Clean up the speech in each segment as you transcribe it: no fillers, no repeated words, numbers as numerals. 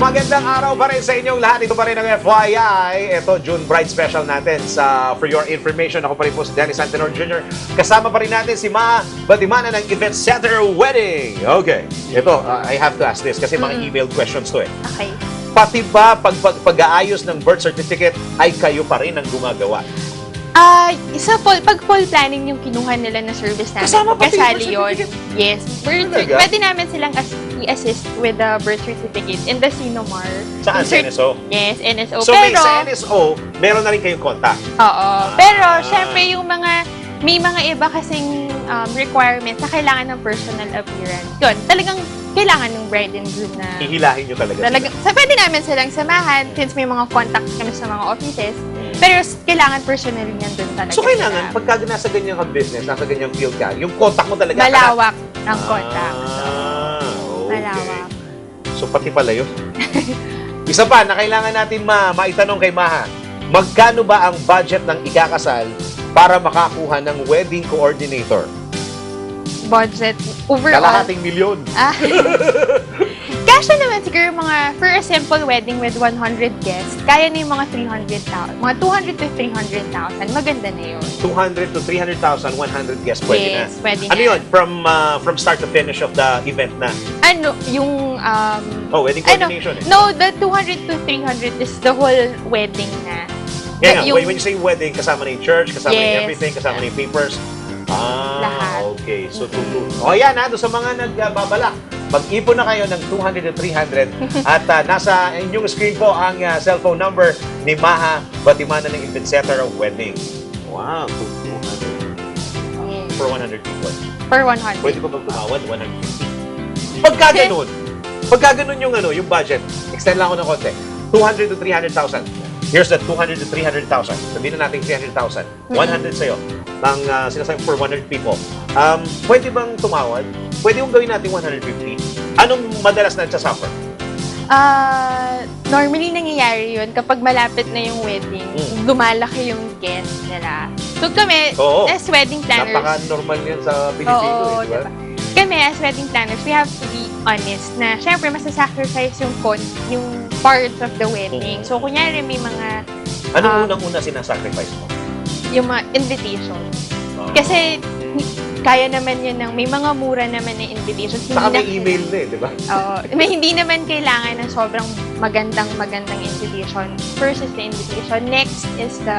Magandang araw pa rin sa inyong lahat. Ito pa rin ang FYI. Ito, June Bride Special natin. For your information, ako pa rin po si Danny Santenor Jr. Kasama pa rin natin si Ma Batimana ng Event Center Wedding. Okay. Ito, I have to ask this kasi mga email questions to eh. Okay. Pati ba pag-aayos ng birth certificate ay kayo pa rin ang gumagawa? Pag full planning yung kinuha nila na service namin, Kasama pati yung kasali birth yun. certificate? Yes. Talaga? Pwede namin silang i-assist with the birth certificate in the Sinomar. Saan? Sa NSO? Yes, NSO. So, pero, sa NSO, meron na rin kayong contact? Oo. Pero, syempre, may mga iba kasing requirements na kailangan ng personal appearance. Yun, talagang kailangan ng bride and groom na Hihilahin nyo talaga pwede namin silang samahan since may mga contacts kami sa mga offices. Pero kailangan personally yan doon talaga. So, kailangan, pagka nasa ganyang business, nasa ganyang field ka, yung contact mo talaga. Malawak ang contact. Okay. Malawak. So, pati pala yun. Isa pa na kailangan natin maitanong kay Maha, magkano ba ang budget ng ikakasal para makakuha ng wedding coordinator? Budget overall. Kalahating milyon. Kasya naman siguro for a simple wedding with 100 guests, kaya na yung mga 300,000. Mga 200 to 300,000. Maganda na yun. 200 to 300,000, 100 guests, pwede na. Yes, pwede Ano na. yun? From start to finish of the event na? Yung Wedding coordination eh. No, the 200 to 300 is the whole wedding na. Yeah, when you say wedding, kasama na yung church, kasama na yung Yes. everything, kasama na yung papers. Lahat. Okay. So, yan doon sa mga nagbabalak. Mag-ipon na kayo ng 200 to 300 at nasa inyong screen po ang cellphone number ni Maha Batimana ng Event Center of Wedding. Wow, 200. Yes. For 100 people. Per 100. Pwede pa ba tumawad? 150. Pagka ganun yung budget, extend lang ako ng konti. 200 to 300,000. Here's the 200 to 300,000. Sabihin na natin 300,000. 100 sa'yo. Ang sinasabi for 100 people. Pwede bang tumawad? Pwede yung gawin natin 150. Anong madalas na nagsasuffer? Normally nangyayari yun kapag malapit na yung wedding, lumalaki yung guest nila. So kami, as wedding planners, Napaka-normal yan sa Pilipino, di ba? diba? Kami, as wedding planners, we have to be honest na syempre masasacrifice yung parts of the wedding. So kunyari may mga Anong unang-una sinasacrifice mo? yung mga invitation. Kasi kaya naman yun may mga mura naman na invitations. Saka may email na di ba? May hindi naman kailangan ng sobrang magandang invitation. First is the invitation. Next is the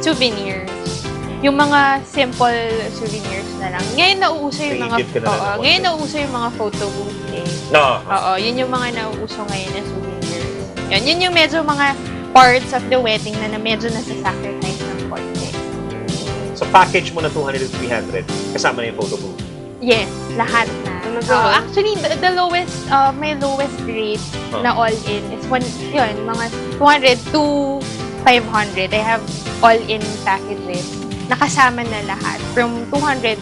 souvenirs. Yung mga simple souvenirs na lang. Ngayon nauuso yung mga photo booth eh. No. Yun yung mga nauuso ngayon na souvenirs. Yun yung medyo mga parts of the wedding na medyo nasa-sacrifice ng konti. So package mo na 200 to 300, kasama na yung photo booth. Yes, lahat na. Actually, the lowest, my lowest rate na all-in is mga 200 to 500. I have all-in packages. Nakasama na lahat. From 200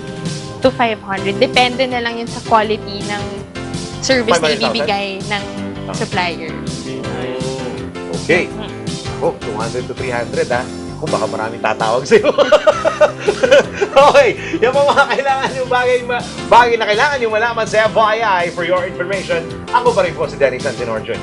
to 500. Depende na lang yun sa quality ng service na ibibigay ng supplier. Okay. 200 to 300 ha. Kung baka maraming tatawag sa'yo. Okay. Yung mga kailangan yung bagay na kailangan yung malaman sa FYI for your information. Ako pa rin po si Danny Santenor Jr.